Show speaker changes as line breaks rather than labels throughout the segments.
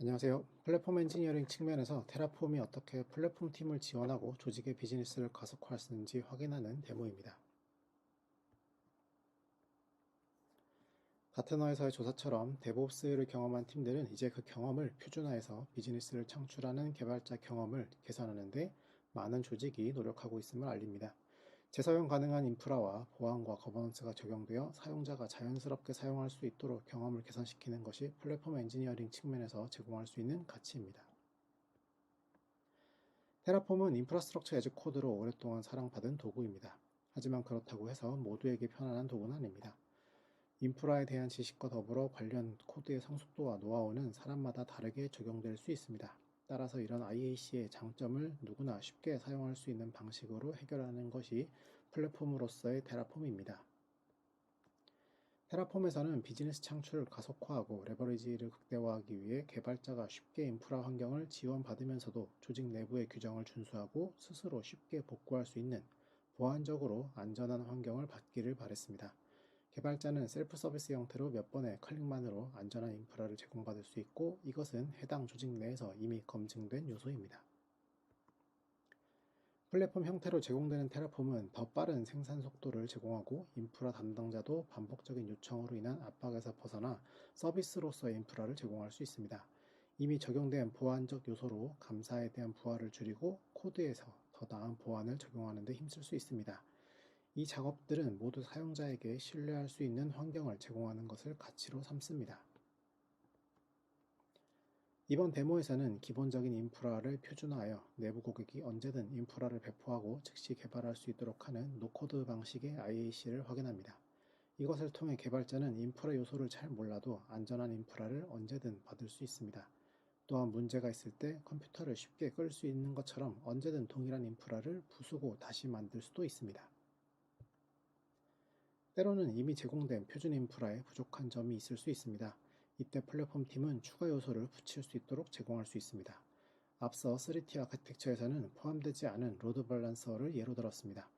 안녕하세요. 플랫폼 엔지니어링 측면에서 테라폼이 어떻게 플랫폼 팀을 지원하고 조직의 비즈니스를 가속화할 수 있는지 확인하는 데모입니다. 가트너에서의 조사처럼 데브옵스를 경험한 팀들은 이제 그 경험을 표준화해서 비즈니스를 창출하는 개발자 경험을 개선하는 데 많은 조직이 노력하고 있음을 알립니다. 재사용 가능한 인프라와 보안과 거버넌스가 적용되어 사용자가 자연스럽게 사용할 수 있도록 경험을 개선시키는 것이 플랫폼 엔지니어링 측면에서 제공할 수 있는 가치입니다. 테라폼은 인프라스트럭처 애즈 코드로 오랫동안 사랑받은 도구입니다. 하지만 그렇다고 해서 모두에게 편안한 도구는 아닙니다. 인프라에 대한 지식과 더불어 관련 코드의 성숙도와 노하우는 사람마다 다르게 적용될 수 있습니다. 따라서 이런 IAC의 장점을 누구나 쉽게 사용할 수 있는 방식으로 해결하는 것이 플랫폼으로서의 테라폼입니다. 테라폼에서는 비즈니스 창출을 가속화하고 레버리지를 극대화하기 위해 개발자가 쉽게 인프라 환경을 지원받으면서도 조직 내부의 규정을 준수하고 스스로 쉽게 복구할 수 있는 보안적으로 안전한 환경을 받기를 바랬습니다. 개발자는 셀프 서비스 형태로 몇 번의 클릭만으로 안전한 인프라를 제공받을 수 있고, 이것은 해당 조직 내에서 이미 검증된 요소입니다. 플랫폼 형태로 제공되는 테라폼은 더 빠른 생산 속도를 제공하고, 인프라 담당자도 반복적인 요청으로 인한 압박에서 벗어나 서비스로서의 인프라를 제공할 수 있습니다. 이미 적용된 보안적 요소로 감사에 대한 부하를 줄이고 코드에서 더 나은 보안을 적용하는 데 힘쓸 수 있습니다. 이 작업들은 모두 사용자에게 신뢰할 수 있는 환경을 제공하는 것을 가치로 삼습니다. 이번 데모에서는 기본적인 인프라를 표준화하여 내부 고객이 언제든 인프라를 배포하고 즉시 개발할 수 있도록 하는 노코드 방식의 IAC를 확인합니다. 이것을 통해 개발자는 인프라 요소를 잘 몰라도 안전한 인프라를 언제든 받을 수 있습니다. 또한 문제가 있을 때 컴퓨터를 쉽게 끌 수 있는 것처럼 언제든 동일한 인프라를 부수고 다시 만들 수도 있습니다. 때로는 이미 제공된 표준 인프라에 부족한 점이 있을 수 있습니다. 이때 플랫폼 팀은 추가 요소를 붙일 수 있도록 제공할 수 있습니다. 앞서 3T 아키텍처에서는 포함되지 않은 로드 밸런서를 예로 들었습니다.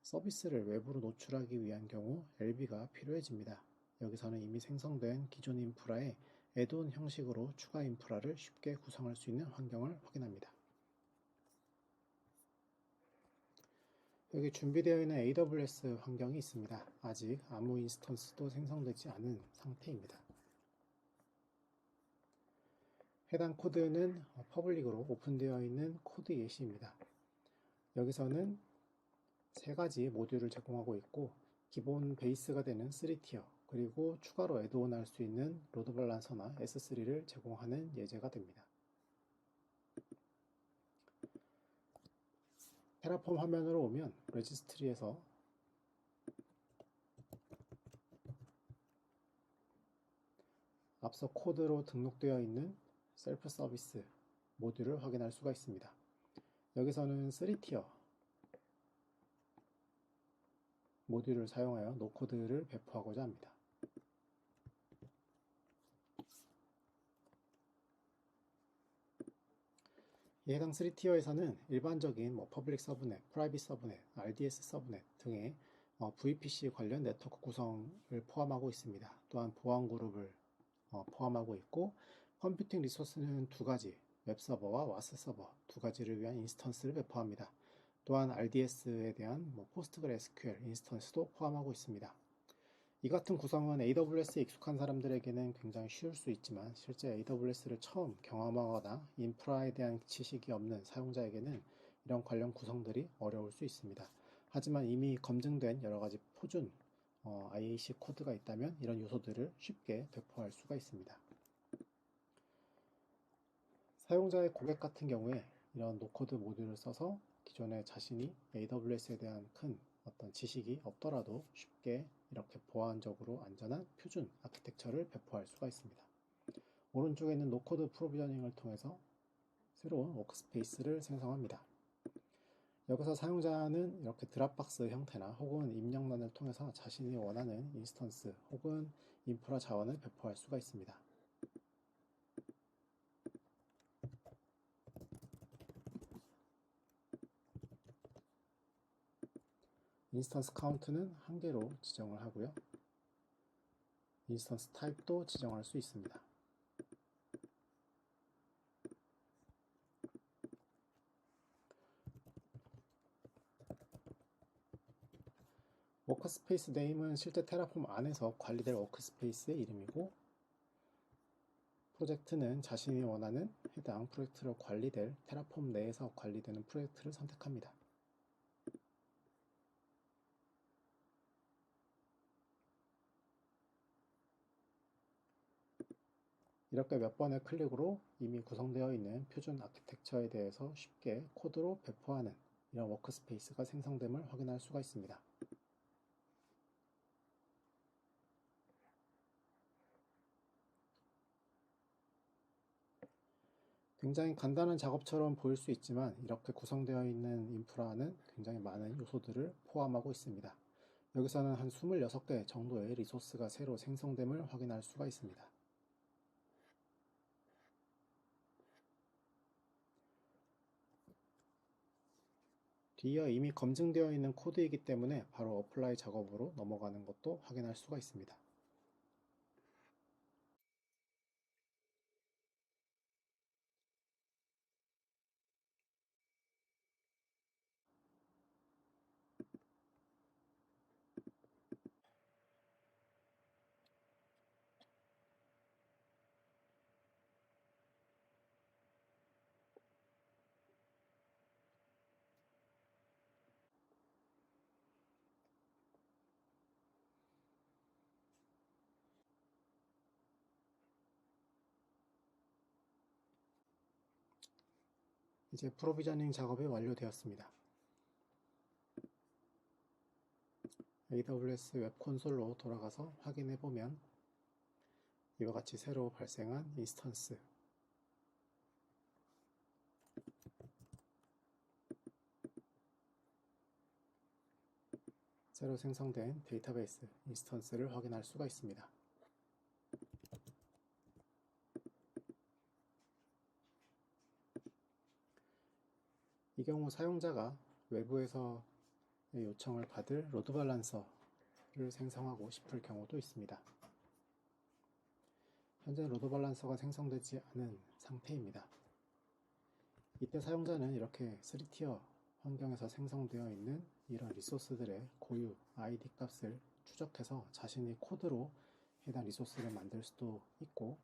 서비스를 외부로 노출하기 위한 경우 LB가 필요해집니다. 여기서는 이미 생성된 기존 인프라에 애드온 형식으로 추가 인프라를 쉽게 구성할 수 있는 환경을 확인합니다. 여기 준비되어 있는 AWS 환경이 있습니다. 아직 아무 인스턴스도 생성되지 않은 상태입니다. 해당 코드는 퍼블릭으로 오픈되어 있는 코드 예시입니다. 여기서는 세 가지 모듈을 제공하고 있고, 기본 베이스가 되는 3티어, 그리고 추가로 애드온 할 수 있는 로드 밸런서나 S3를 제공하는 예제가 됩니다. 테라폼 화면으로 오면 레지스트리에서 앞서 코드로 등록되어 있는 셀프 서비스 모듈을 확인할 수가 있습니다. 여기서는 3티어 모듈을 사용하여 노코드를 배포하고자 합니다. 이 해당 3티어에서는 일반적인 퍼블릭 서브넷, 프라이빗 서브넷, RDS 서브넷 등의 VPC 관련 네트워크 구성을 포함하고 있습니다. 또한 보안 그룹을 포함하고 있고, 컴퓨팅 리소스는 두 가지, 웹서버와 와스 서버 두 가지를 위한 인스턴스를 배포합니다. 또한 RDS에 대한 포스트그레스QL 인스턴스도 포함하고 있습니다. 이 같은 구성은 AWS에 익숙한 사람들에게는 굉장히 쉬울 수 있지만, 실제 AWS를 처음 경험하거나 인프라에 대한 지식이 없는 사용자에게는 이런 관련 구성들이 어려울 수 있습니다. 하지만 이미 검증된 여러 가지 표준 IAC 코드가 있다면 이런 요소들을 쉽게 배포할 수가 있습니다. 사용자의 고객 같은 경우에 이런 노코드 모듈을 써서 기존에 자신이 AWS에 대한 큰 어떤 지식이 없더라도 쉽게 이렇게 보안적으로 안전한 표준 아키텍처를 배포할 수가 있습니다. 오른쪽에 있는 노코드 프로비저닝을 통해서 새로운 워크스페이스를 생성합니다. 여기서 사용자는 이렇게 드랍박스 형태나 혹은 입력란을 통해서 자신이 원하는 인스턴스 혹은 인프라 자원을 배포할 수가 있습니다. 인스턴스 카운트는 1개로 지정을 하고요. 인스턴스 타입도 지정할 수 있습니다. 워크스페이스 네임은 실제 테라폼 안에서 관리될 워크스페이스의 이름이고, 프로젝트는 자신이 원하는 해당 프로젝트로 관리될 테라폼 내에서 관리되는 프로젝트를 선택합니다. 이렇게 몇 번의 클릭으로 이미 구성되어 있는 표준 아키텍처에 대해서 쉽게 코드로 배포하는 이런 워크스페이스가 생성됨을 확인할 수가 있습니다. 굉장히 간단한 작업처럼 보일 수 있지만 이렇게 구성되어 있는 인프라는 굉장히 많은 요소들을 포함하고 있습니다. 여기서는 한 26개 정도의 리소스가 새로 생성됨을 확인할 수가 있습니다. 뒤이어 이미 검증되어 있는 코드이기 때문에 바로 어플라이 작업으로 넘어가는 것도 확인할 수가 있습니다. 이제 프로비저닝 작업이 완료되었습니다. AWS 웹 콘솔로 돌아가서 확인해 보면 이와 같이 새로 발생한 인스턴스, 새로 생성된 데이터베이스 인스턴스를 확인할 수가 있습니다. 이 경우 사용자가 외부에서 요청을 받을 로드 밸런서를 생성하고 싶을 경우도 있습니다. 현재 로드 밸런서가 생성되지 않은 상태입니다. 이때 사용자는 이렇게 3티어 환경에서 생성되어 있는 이런 리소스들의 고유 ID 값을 추적해서 자신이 코드로 해당 리소스를 만들 수도 있고,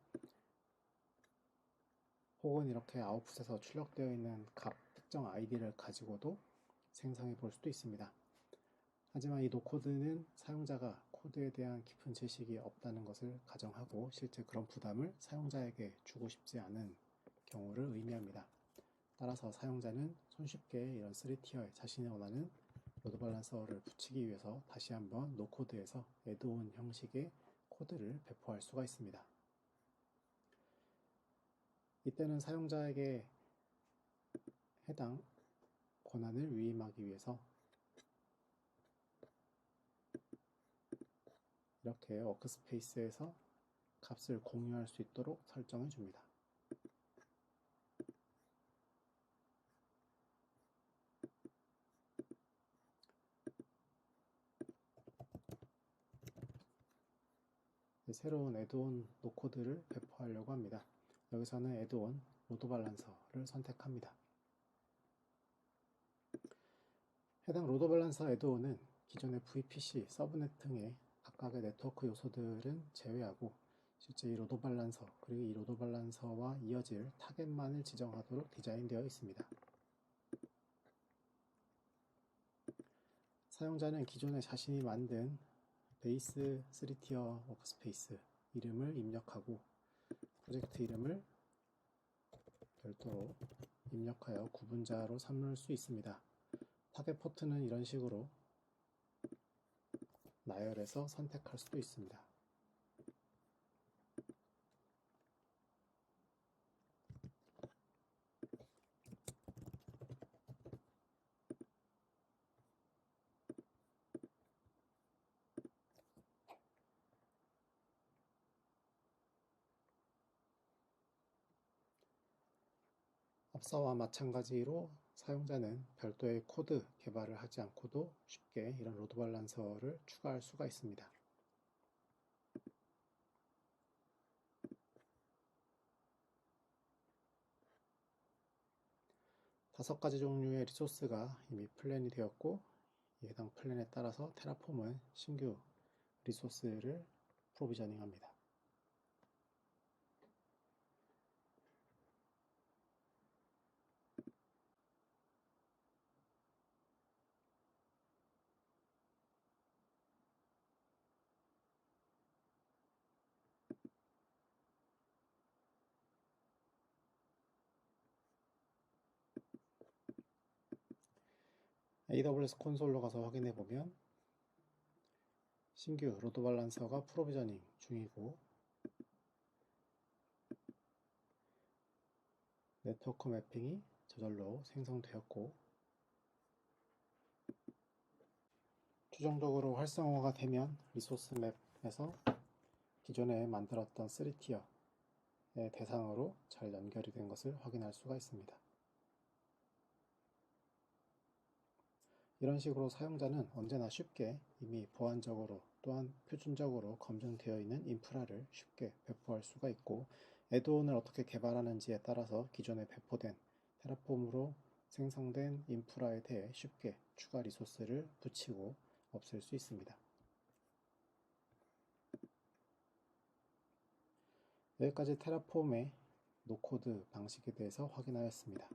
혹은 이렇게 아웃풋에서 출력되어 있는 값 특정 아이디를 가지고도 생성해 볼 수도 있습니다. 하지만 이 노코드는 사용자가 코드에 대한 깊은 지식이 없다는 것을 가정하고 실제 그런 부담을 사용자에게 주고 싶지 않은 경우를 의미합니다. 따라서 사용자는 손쉽게 이런 3티어에 자신이 원하는 로드 밸런서를 붙이기 위해서 다시 한번 노코드에서 애드온 형식의 코드를 배포할 수가 있습니다. 이때는 사용자에게 해당 권한을 위임하기 위해서 이렇게 워크스페이스에서 값을 공유할 수 있도록 설정해 줍니다. 새로운 애드온 노코드를 배포하려고 합니다. 여기서는 애드온 로드 밸런서를 선택합니다. 해당 로드 밸런서 애드온은 기존의 VPC, 서브넷 등의 각각의 네트워크 요소들은 제외하고 실제 이 로드 밸런서 그리고 이 로드 밸런서와 이어질 타겟만을 지정하도록 디자인되어 있습니다. 사용자는 기존에 자신이 만든 베이스 3티어 워크스페이스 이름을 입력하고 프로젝트 이름을 별도로 입력하여 구분자로 삼을 수 있습니다. 타겟 포트는 이런 식으로 나열해서 선택할 수도 있습니다. 앞서와 마찬가지로 사용자는 별도의 코드 개발을 하지 않고도 쉽게 이런 로드 밸런서를 추가할 수가 있습니다. 5가지 종류의 리소스가 이미 플랜이 되었고 이 해당 플랜에 따라서 테라폼은 신규 리소스를 프로비저닝합니다. AWS 콘솔로 가서 확인해 보면 신규 로드 밸런서가 프로비저닝 중이고 네트워크 매핑이 저절로 생성되었고 최종적으로 활성화가 되면 리소스 맵에서 기존에 만들었던 3티어의 대상으로 잘 연결이 된 것을 확인할 수가 있습니다. 이런 식으로 사용자는 언제나 쉽게 이미 보안적으로 또한 표준적으로 검증되어 있는 인프라를 쉽게 배포할 수가 있고 애드온을 어떻게 개발하는지에 따라서 기존에 배포된 테라폼으로 생성된 인프라에 대해 쉽게 추가 리소스를 붙이고 없앨 수 있습니다. 여기까지 테라폼의 노코드 방식에 대해서 확인하였습니다.